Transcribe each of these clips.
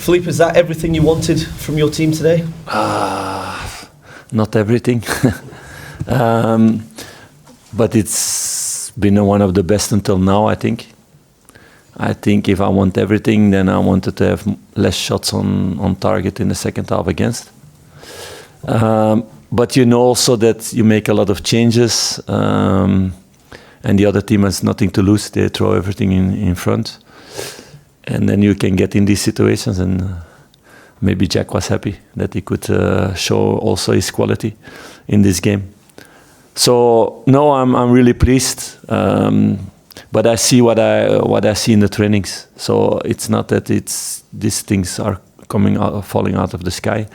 Philippe, is that everything you wanted from your team today? Not everything. But it's been one of the best until now, I think. I think if I want everything, then I wanted to have less shots on target in the second half against. But you know also that you make a lot of changes, and the other team has nothing to lose. They throw everything in front. And then you can get in these situations, and maybe Jack was happy that he could show also his quality in this game. So no, I'm really pleased. But I see what I see in the trainings. So it's not that these things are falling out of the sky.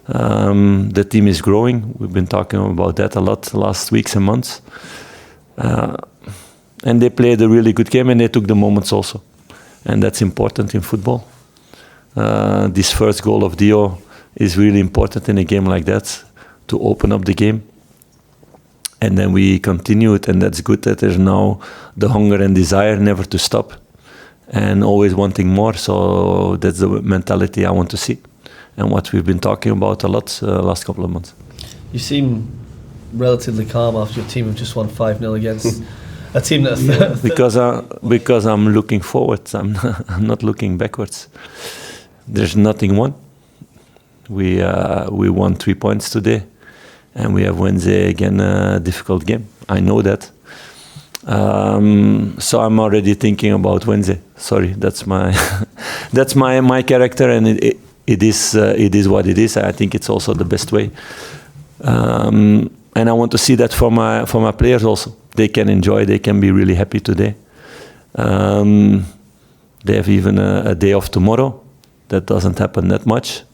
The team is growing. We've been talking about that a lot the last weeks and months. And they played a really good game, and they took the moments also. And that's important in football. This first goal of Dio is really important in a game like that, to open up the game. And then we continue it, and that's good that there's now the hunger and desire never to stop, and always wanting more. So that's the mentality I want to see, and what we've been talking about a lot last couple of months. You seem relatively calm after your team have just won 5-0 against a team that... because I'm looking forward. I'm not looking backwards. There's nothing won. We won 3 points today. And we have Wednesday again, a difficult game. I know that. So I'm already thinking about Wednesday. Sorry, that's my that's my character, and it is what it is. I think it's also the best way. And I want to see that for my players also. They can enjoy. They can be really happy today. They have even a day off tomorrow. That doesn't happen that much.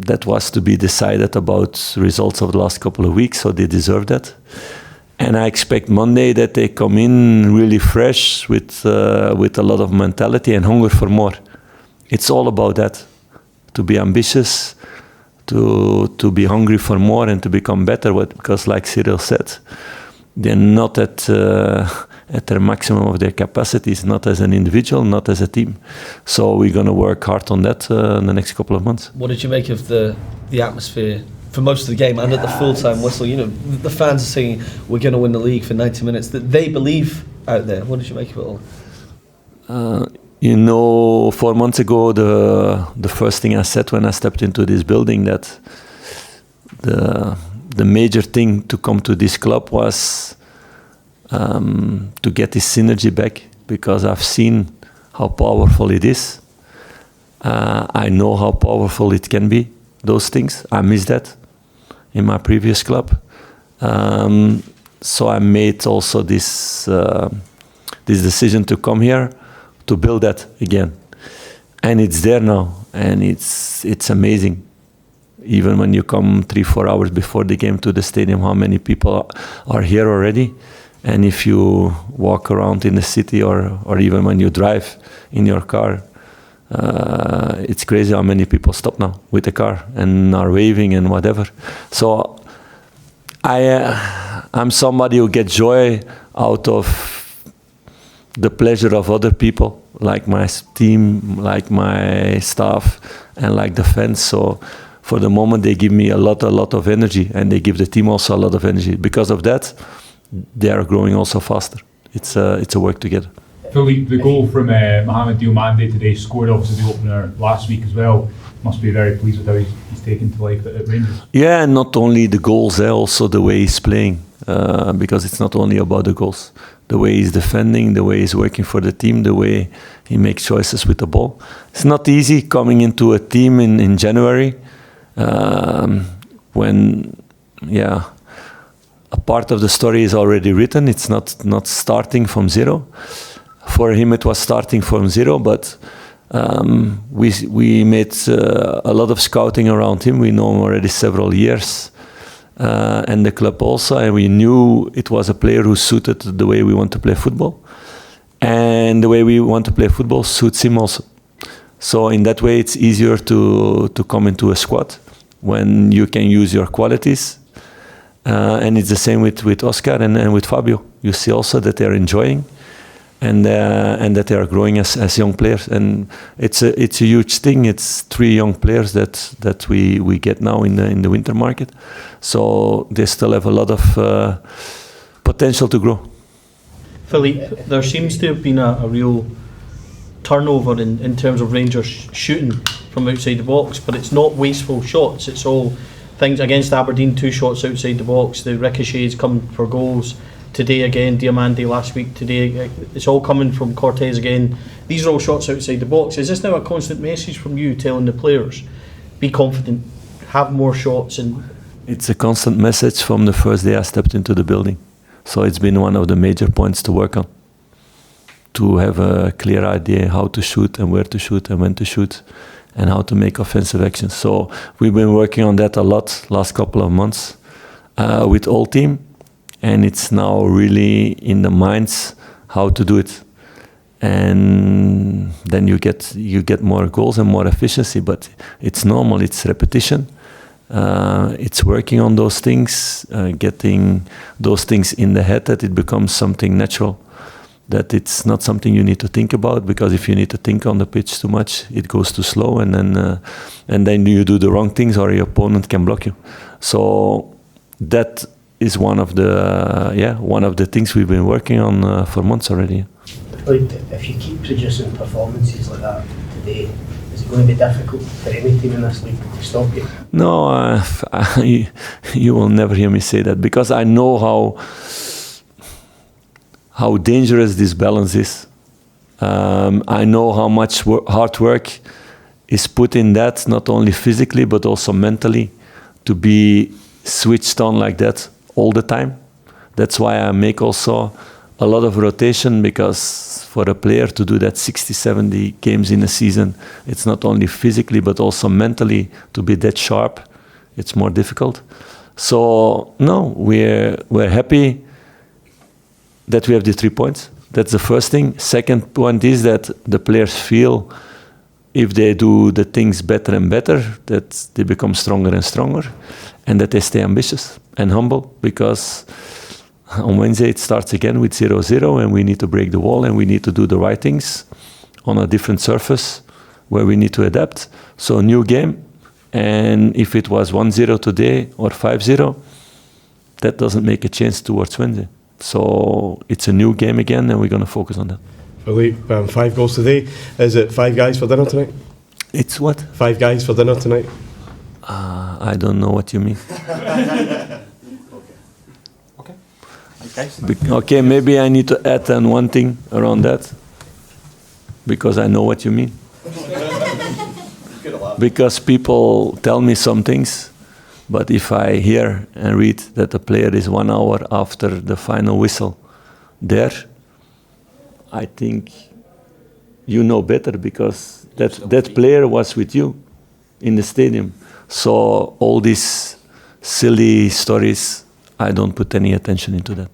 That was to be decided about results of the last couple of weeks, so they deserve that. And I expect Monday that they come in really fresh with a lot of mentality and hunger for more. It's all about that, to be ambitious, to be hungry for more and to become better. Because like Cyril said, they're not at their maximum of their capacities, not as an individual, not as a team. So we're going to work hard on that in the next couple of months. What did you make of the atmosphere for most of the game and at the full-time whistle? You know, the fans are saying we're going to win the league for 90 minutes. That they believe out there. What did you make of it all? You know, 4 months ago, the first thing I said when I stepped into this building, that the major thing to come to this club was to get this synergy back, because I've seen how powerful it is. I know how powerful it can be, those things. I miss that in my previous club. So I made also this decision to come here to build that again. And it's there now, and it's amazing. Even when you come 3-4 hours before the game to the stadium, how many people are here already. And if you walk around in the city, or even when you drive in your car, it's crazy how many people stop now with the car and are waving and whatever. So I'm somebody who gets joy out of the pleasure of other people, like my team, like my staff, and like the fans. So for the moment, they give me a lot of energy, and they give the team also a lot of energy. Because of that, they are growing also faster. It's a work together. Philippe, the goal from Mohamed Diomande today, scored obviously the opener last week as well. Must be very pleased with how he's taken to life at Rangers. Yeah, and not only the goals, also the way he's playing. Because it's not only about the goals. The way he's defending, the way he's working for the team, the way he makes choices with the ball. It's not easy coming into a team in January when, a part of the story is already written. It's not starting from zero. For him, it was starting from zero, but we made a lot of scouting around him. We know him already several years, and the club also, and we knew it was a player who suited the way we want to play football, and the way we want to play football suits him also. So in that way, it's easier to come into a squad when you can use your qualities. And it's the same with Oscar and with Fabio. You see also that they're enjoying. and that they are growing as young players. And it's a huge thing. It's 3 young players that we get now in the winter market. So they still have a lot of potential to grow. Philippe, there seems to have been a real turnover in terms of Rangers shooting from outside the box, but it's not wasteful shots. It's all things. Against Aberdeen, 2 shots outside the box. The ricochets come for goals. Today again, Diamande last week. Today, it's all coming from Cortez again. These are all shots outside the box. Is this now a constant message from you telling the players, be confident, have more shots? And it's a constant message from the first day I stepped into the building. So it's been one of the major points to work on, to have a clear idea how to shoot and where to shoot and when to shoot and how to make offensive actions. So we've been working on that a lot last couple of months with all team, and it's now really in the minds how to do it. And then you get more goals and more efficiency, but it's normal, it's repetition. It's working on those things, getting those things in the head, that it becomes something natural, that it's not something you need to think about, because if you need to think on the pitch too much, it goes too slow, and then you do the wrong things, or your opponent can block you. So that is one of the things we've been working on for months already. If you keep producing performances like that today, is it going to be difficult for any team in this league to stop you? No, you will never hear me say that, because I know how dangerous this balance is. I know how much hard work is put in that, not only physically but also mentally, to be switched on like that all the time. That's why I make also a lot of rotation, because for a player to do that 60, 70 games in a season, it's not only physically but also mentally to be that sharp. It's more difficult. So no, we're happy that we have the 3 points. That's the first thing. Second point is that the players feel, if they do the things better and better, that they become stronger and stronger, and that they stay ambitious and humble, because on Wednesday it starts again with 0-0, and we need to break the wall, and we need to do the right things on a different surface where we need to adapt. So a new game, and if it was 1-0 today or 5-0, that doesn't make a change towards Wednesday. So it's a new game again, and we're going to focus on that. Philippe, 5 goals today. Is it 5 guys for dinner tonight? It's what? 5 guys for dinner tonight? I don't know what you mean. Okay, maybe I need to add on one thing around that, because I know what you mean. Because people tell me some things, but if I hear and read that the player is 1 hour after the final whistle there, I think you know better, because that player was with you in the stadium. So all these silly stories, I don't put any attention into that.